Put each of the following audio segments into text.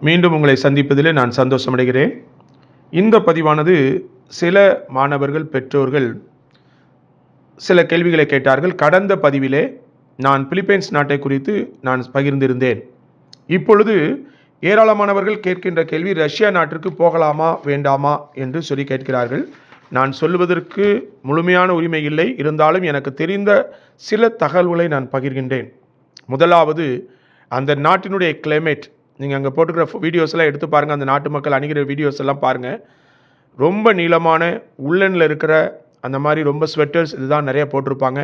மீண்டும் உங்களை சந்திப்பதில் நான் சந்தோஷமடைகிறேன். இந்த பதிவானது சில மாணவர்கள், பெற்றோர்கள் சில கேள்விகளை கேட்டார்கள். கடந்த பதிவிலே நான் பிலிப்பைன்ஸ் நாட்டை குறித்து நான் பகிர்ந்திருந்தேன். இப்பொழுது ஏராளமானவர்கள் கேட்கின்ற கேள்வி, ரஷ்யா நாட்டிற்கு போகலாமா வேண்டாமா என்று சொல்லி கேட்கிறார்கள். நான் சொல்வதற்கு முழுமையான உரிமை இல்லை, இருந்தாலும் எனக்கு தெரிந்த சில தகவல்களை நான் பகிர்கின்றேன். முதலாவது, அந்த நாட்டினுடைய கிளைமேட், நீங்கள் அங்கே போட்டுக்கிற வீடியோஸ்லாம் எடுத்து பாருங்கள். அந்த நாட்டு மக்கள் அணிகிற வீடியோஸ் எல்லாம் பாருங்கள். ரொம்ப நீளமான உள்ளனில் இருக்கிற அந்த மாதிரி ரொம்ப ஸ்வெட்டர்ஸ் இதுதான் நிறைய போட்டிருப்பாங்க.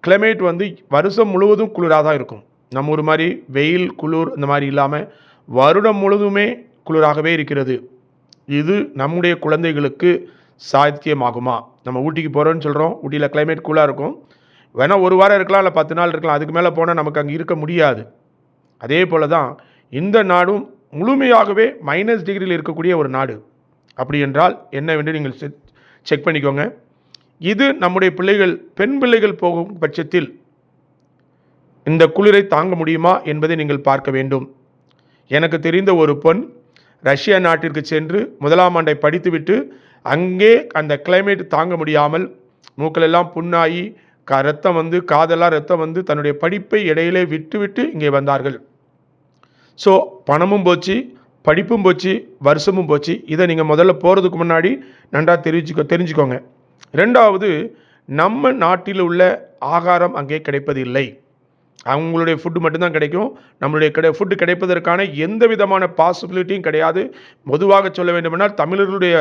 கிளைமேட் வந்து வருஷம் முழுவதும் குளிராக தான் இருக்கும். நம்ம ஒரு மாதிரி வெயில் குளிர் இந்த மாதிரி இல்லாமல் வருடம் முழுவதுமே குளிராகவே இருக்கிறது. இது நம்முடைய குழந்தைகளுக்கு சாத்தியமாகுமா? நம்ம ஊட்டிக்கு போகிறோன்னு சொல்கிறோம், ஊட்டியில் கிளைமேட் கூலாக இருக்கும், வேணால் ஒரு வாரம் இருக்கலாம், இல்லை 10 நாள் இருக்கலாம், அதுக்கு மேலே போனால் நமக்கு அங்கே இருக்க முடியாது. அதே போல் தான் இந்த நாடும் முழுமையாகவே -டிகிரியில் இருக்கக்கூடிய ஒரு நாடு. அப்படி என்றால் என்னவென்று நீங்கள் செக் பண்ணிக்கோங்க. இது நம்முடைய பிள்ளைகள், பெண் பிள்ளைகள் போகும் பட்சத்தில் இந்த குளிரை தாங்க முடியுமா என்பதை நீங்கள் பார்க்க வேண்டும். எனக்கு தெரிந்த ஒரு பெண் ரஷ்யா நாட்டிற்கு சென்று 1ஆம் ஆண்டை படித்துவிட்டு அங்கே அந்த கிளைமேட் தாங்க முடியாமல் மூக்களெல்லாம் புண்ணாகி ரத்தம் வந்து, காதெல்லாம் ரத்தம் வந்து தன்னுடைய படிப்பை இடையிலே விட்டு இங்கே வந்தார்கள். ஸோ பணமும் போச்சு, படிப்பும் போச்சு, வருஷமும் போச்சு. இதை நீங்கள் முதல்ல போகிறதுக்கு முன்னாடி நன்றாக தெரிஞ்சுக்கோங்க. ரெண்டாவது, நம்ம நாட்டில் உள்ள ஆகாரம் அங்கே கிடைப்பதில்லை. அவங்களுடைய ஃபுட்டு மட்டும்தான் கிடைக்கும். நம்மளுடைய ஃபுட்டு கிடைப்பதற்கான எந்த விதமான பாசிபிலிட்டியும் கிடையாது. பொதுவாக சொல்ல வேண்டுமென்றால் தமிழர்களுடைய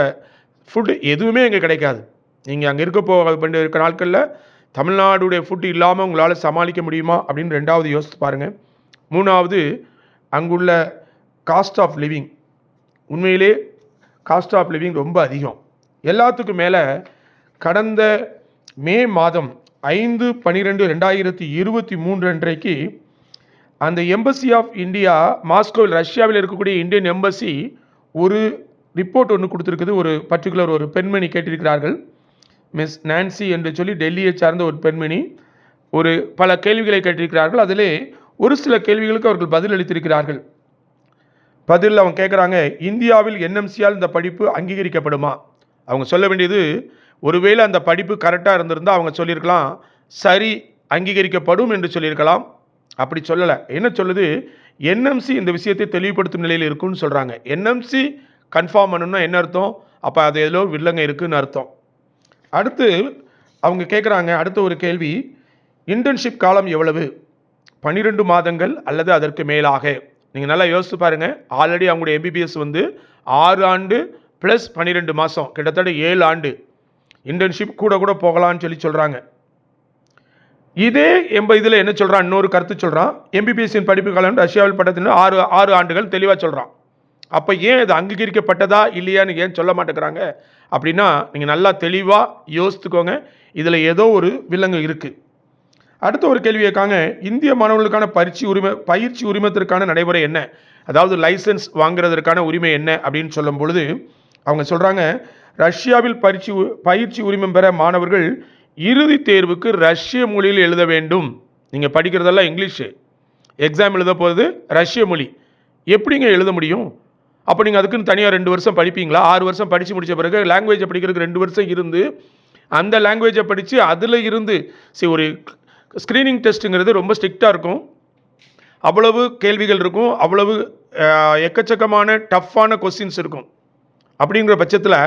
ஃபுட்டு எதுவுமே அங்கே கிடைக்காது. நீங்கள் அங்கே இருக்க நாட்களில் தமிழ்நாடுடைய ஃபுட்டு இல்லாமல் உங்களால் சமாளிக்க முடியுமா அப்படின்னு ரெண்டாவது யோசித்து பாருங்கள். மூணாவது, அங்குள்ள காஸ்ட் ஆஃப் லிவிங், உண்மையிலே காஸ்ட் ஆஃப் லிவிங் ரொம்ப அதிகம். எல்லாத்துக்கும் மேலே கடந்த மே மாதம் 5/12/2023 அன்றைக்கு அந்த எம்பசி ஆஃப் இந்தியா மாஸ்கோவில், ரஷ்யாவில் இருக்கக்கூடிய இந்தியன் எம்பசி ஒரு ரிப்போர்ட் ஒன்று கொடுத்துருக்குது. ஒரு பர்டிகுலர் ஒரு பெண்மணி கேட்டிருக்கிறார்கள், மிஸ் நான்சி என்று சொல்லி, டெல்லியை சார்ந்த ஒரு பெண்மணி ஒரு பல கேள்விகளை கேட்டிருக்கிறார்கள். அதிலே ஒரு சில கேள்விகளுக்கு அவர்கள் பதில் அளித்திருக்கிறார்கள். பதில் அவங்க கேட்குறாங்க, இந்தியாவில் என்எம்சியால் இந்த படிப்பு அங்கீகரிக்கப்படுமா? அவங்க சொல்ல வேண்டியது, ஒருவேளை அந்த படிப்பு கரெக்டாக இருந்திருந்தால் அவங்க சொல்லியிருக்கலாம், சரி அங்கீகரிக்கப்படும் என்று சொல்லியிருக்கலாம். அப்படி சொல்லலை. என்ன சொல்லுது, என்எம்சி இந்த விஷயத்தை தெளிவுபடுத்தும் நிலையில் இருக்குன்னு சொல்கிறாங்க. என்எம்சி கன்ஃபார்ம் பண்ணணும்னா என்ன அர்த்தம்? அப்போ அது எதிலோ வில்லங்க இருக்குன்னு அர்த்தம். அடுத்து அவங்க கேட்குறாங்க, அடுத்த ஒரு கேள்வி, இன்டர்ன்ஷிப் காலம் எவ்வளவு? 12 மாதங்கள் அல்லது அதற்கு மேலாக. நீங்கள் நல்லா யோசித்து பாருங்கள். ஆல்ரெடி அவங்களுடைய எம்பிபிஎஸ் வந்து 6 ஆண்டு ப்ளஸ் 12 மாதம், கிட்டத்தட்ட 7 ஆண்டு இன்டர்ன்ஷிப் கூட போகலான்னு சொல்கிறாங்க. இதே இதில் என்ன சொல்கிறான், இன்னொரு கருத்து சொல்கிறான், எம்பிபிஎஸ்ஸின் படிப்பு காலம் ரஷ்யாவில் பட்டத்தின் 6 ஆண்டுகள் தெளிவாக சொல்கிறான். அப்போ ஏன் இது அங்கீகரிக்கப்பட்டதா இல்லையான்னு ஏன் சொல்ல மாட்டேங்கிறாங்க அப்படின்னா, நீங்கள் நல்லா தெளிவாக யோசித்துக்கோங்க, இதில் ஏதோ ஒரு வில்லங்கு இருக்குது. அடுத்த ஒரு கேள்வி கேட்காங்க, இந்திய மாணவர்களுக்கான பயிற்சி உரிமத்திற்கான நடைமுறை என்ன? அதாவது லைசன்ஸ் வாங்குறதற்கான உரிமை என்ன அப்படின்னு சொல்லும் பொழுது அவங்க சொல்கிறாங்க, ரஷ்யாவில் பயிற்சி உரிமம் பெற மாணவர்கள் இறுதி தேர்வுக்கு ரஷ்ய மொழியில் எழுத வேண்டும். நீங்கள் படிக்கிறதெல்லாம் இங்கிலீஷு, எக்ஸாம் எழுத போகிறது ரஷ்ய மொழி, எப்படிங்க எழுத முடியும்? அப்போ நீங்கள் அதுக்குன்னு தனியாக 2 வருஷம் படிப்பீங்களா? 6 வருஷம் படித்து முடித்த பிறகு லாங்குவேஜை படிக்கிறதுக்கு 2 வருஷம் இருந்து அந்த லாங்குவேஜை படித்து அதில் இருந்து ஒரு ஸ்க்ரீனிங் டெஸ்ட்டுங்கிறது ரொம்ப ஸ்ட்ரிக்டாக இருக்கும். அவ்வளவு கேள்விகள் இருக்கும், அவ்வளவு எக்கச்சக்கமான டஃப்பான கொஸ்டின்ஸ் இருக்கும். அப்படிங்கிற பட்சத்தில்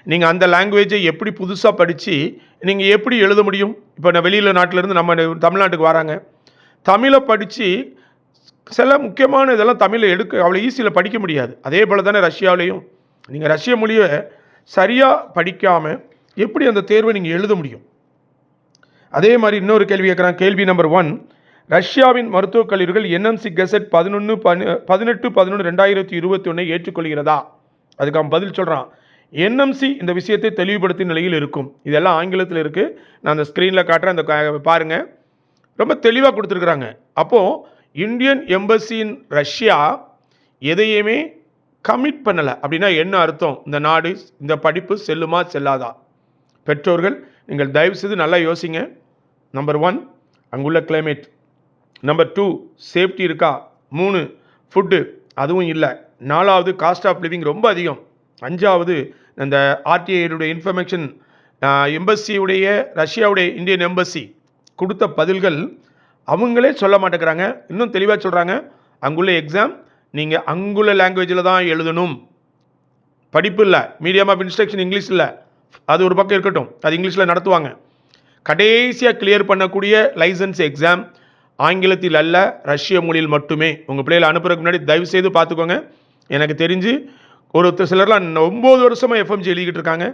நீங்கள் அந்த லாங்குவேஜை எப்படி புதுசாக படித்து நீங்கள் எப்படி எழுத முடியும்? இப்போ நான் வெளியில் நாட்டிலேருந்து நம்ம தமிழ்நாட்டுக்கு வராங்க, தமிழை படித்து சில முக்கியமான இதெல்லாம் தமிழில் அவ்வளோ ஈஸியில் படிக்க முடியாது. அதே போல் தானே ரஷ்யாவிலையும் நீங்கள் ரஷ்ய மொழியை சரியாக படிக்காமல் எப்படி அந்த தேர்வை நீங்கள் எழுத முடியும்? அதே மாதிரி இன்னொரு கேள்வி கேட்குறாங்க. கேள்வி நம்பர் 1, ரஷ்யாவின் மருத்துவக் கல்லூரிகள் என்எம்சி கெசட் 18/11/2021 ஏற்றுக்கொள்கிறதா? அதுக்கு அவன் பதில் சொல்கிறான், என்எம்சி இந்த விஷயத்தை தெளிவுபடுத்தும் நிலையில் இருக்கும். இதெல்லாம் ஆங்கிலத்தில் இருக்குது, நான் அந்த ஸ்க்ரீனில் காட்டுறேன், அந்த பாருங்கள், ரொம்ப தெளிவாக கொடுத்துருக்குறாங்க. அப்போது இந்தியன் எம்பசியின் ரஷ்யா எதையுமே கமிட் பண்ணலை அப்படின்னா என்ன அர்த்தம்? இந்த நாடு, இந்த படிப்பு செல்லுமா செல்லாதா? பெற்றோர்கள் நீங்கள் தயவுசெய்து நல்லா யோசிங்க. நம்பர் 1, அங்குள்ள கிளைமேட். நம்பர் 2, சேஃப்டி இருக்கா? 3, ஃபுட்டு அதுவும் இல்லை. 4வது காஸ்ட் ஆஃப் லிவிங் ரொம்ப அதிகம். 5வது இந்த ஆர்டிஐடைய இன்ஃபர்மேஷன் எம்பசியுடைய ரஷ்யாவுடைய இந்தியன் எம்பசி கொடுத்த பதில்கள் அவங்களே சொல்ல மாட்டேங்கிறாங்க. இன்னும் தெளிவாக சொல்கிறாங்க, அங்குள்ள எக்ஸாம் நீங்கள் அங்குள்ள லாங்குவேஜில் தான் எழுதணும், படிப்பு இல்லை, மீடியம் ஆஃப் இன்ஸ்ட்ரக்ஷன் இங்கிலீஷ் இல்லை. அது ஒரு பக்கம் இருக்கட்டும், அது இங்கிலீஷில் நடத்துவாங்க. கடைசியாக கிளியர் பண்ணக்கூடிய லைசன்ஸ் எக்ஸாம் ஆங்கிலத்தில் அல்ல, ரஷ்ய மொழியில் மட்டுமே. உங்கள் பிள்ளைகளை அனுப்புறதுக்கு முன்னாடி தயவு செய்து பார்த்துக்கோங்க. எனக்கு தெரிஞ்சு ஒரு சிலர்லாம் 9 வருஷமாக எஃப்எம்ஜி எழுதிக்கிட்டு இருக்காங்க.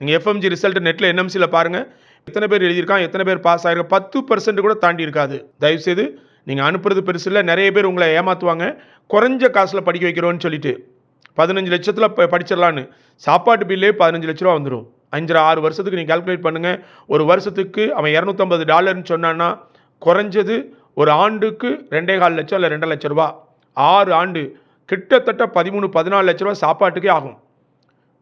நீங்கள் எஃப்எம்ஜி ரிசல்ட் நெட்டில் என்எம்சியில் பாருங்கள், எத்தனை பேர் எழுதியிருக்காங்க, எத்தனை பேர் பாஸ் ஆகிருக்க, 10% கூட தாண்டி இருக்காது. தயவுசெய்து நீங்கள் அனுப்புறது பெருசு இல்லை. நிறைய பேர் உங்களை ஏமாற்றுவாங்க, குறைஞ்ச காசில் படிக்க வைக்கிறோன்னு சொல்லிட்டு 15 லட்சத்தில் படிச்சிடலான்னு. சாப்பாட்டு பில்லே 15 லட்ச ரூபா வந்துடும். 5-6 வருஷத்துக்கு நீங்கள் கால்குலேட் பண்ணுங்கள். ஒரு வருஷத்துக்கு அவன் $250 சொன்னான்னா குறைஞ்சது ஒரு ஆண்டுக்கு 2,4 லட்சம் இல்லை 2 லட்ச ரூபா. 6 ஆண்டு கிட்டத்தட்ட 13-14 லட்ச ரூபா சாப்பாட்டுக்கே ஆகும்.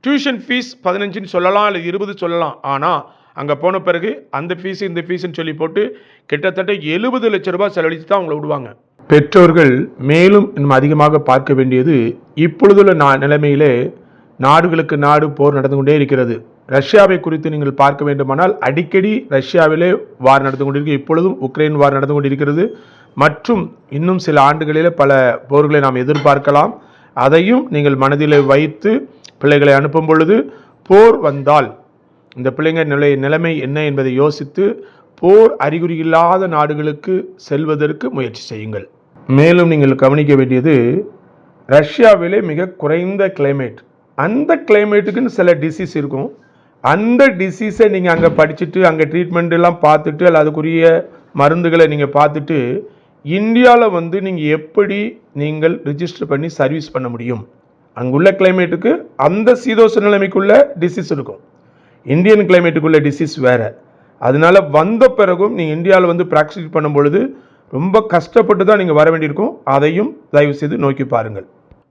டியூஷன் ஃபீஸ் 15 சொல்லலாம், இல்லை 20 சொல்லலாம். ஆனால் அங்கே போன பிறகு அந்த ஃபீஸு இந்த ஃபீஸுன்னு சொல்லி போட்டு கிட்டத்தட்ட 70 லட்ச ரூபாய் செலவழித்து தான் அவங்கள விடுவாங்க. பெற்றோர்கள் மேலும் இன்னும் அதிகமாக பார்க்க வேண்டியது, இப்பொழுதுள்ள நிலைமையிலே நாடுகளுக்கு நாடு போர் நடந்து கொண்டே இருக்கிறது. ரஷ்யாவை குறித்து நீங்கள் பார்க்க வேண்டுமானால் அடிக்கடி ரஷ்யாவிலே வார் நடந்து கொண்டிருக்கு. இப்பொழுதும் உக்ரைன் வார் நடந்து கொண்டிருக்கிறது. மற்றும் இன்னும் சில ஆண்டுகளிலே பல போர்களை நாம் எதிர்பார்க்கலாம். அதையும் நீங்கள் மனதிலே வைத்து பிள்ளைகளை அனுப்பும் பொழுது, போர் வந்தால் இந்த பிள்ளைங்க நிலைமை என்ன என்பதை யோசித்து போர் அறிகுறி இல்லாத நாடுகளுக்கு செல்வதற்கு முயற்சி செய்யுங்கள். மேலும் நீங்கள் கவனிக்க வேண்டியது, ரஷ்யாவிலே மிக குறைந்த கிளைமேட். அந்த கிளைமேட்டுக்குன்னு சில டிசீஸ் இருக்கும். அந்த டிசீஸை நீங்கள் அங்கே படிச்சுட்டு அங்கே ட்ரீட்மெண்ட் எல்லாம் பார்த்துட்டு அல்ல அதுக்குரிய மருந்துகளை நீங்கள் பார்த்துட்டு இந்தியாவில் நீங்கள் எப்படி நீங்கள் ரிஜிஸ்டர் பண்ணி சர்வீஸ் பண்ண முடியும்? அங்குள்ள கிளைமேட்டுக்கு அந்த சீதோஷ நிலைமைக்குள்ள டிசீஸ் இருக்கும், இந்தியன் கிளைமேட்டுக்குள்ள டிசீஸ் வேறு. அதனால வந்த பிறகும் நீங்கள் இந்தியாவில் ப்ராக்டிஸ் பண்ணும் பொழுது ரொம்ப கஷ்டப்பட்டு தான் நீங்கள் வர வேண்டியிருக்கும். அதையும் தயவு செய்து நோக்கி பாருங்கள்.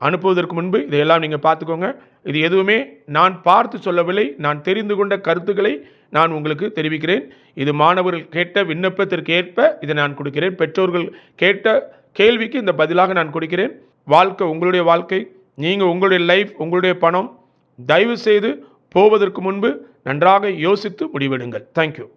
அனுப்புவதற்கு முன்பு இதையெல்லாம் நீங்கள் பார்த்துக்கோங்க. இது எதுவுமே நான் பார்த்து சொல்லவில்லை, நான் தெரிந்து கொண்ட கருத்துக்களை நான் உங்களுக்கு தெரிவிக்கிறேன். இது மாணவர்கள் கேட்ட விண்ணப்பத்திற்கு ஏற்ப இதை நான் கொடுக்கிறேன். பெற்றோர்கள் கேட்ட கேள்விக்கு இந்த பதிலாக நான் கொடுக்கிறேன். வாழ்க்கை உங்களுடைய வாழ்க்கை, நீங்கள் உங்களுடைய லைஃப், உங்களுடைய பணம். தயவு செய்து போவதற்கு முன்பு நன்றாக யோசித்து முடிவெடுங்கள். தேங்க்யூ.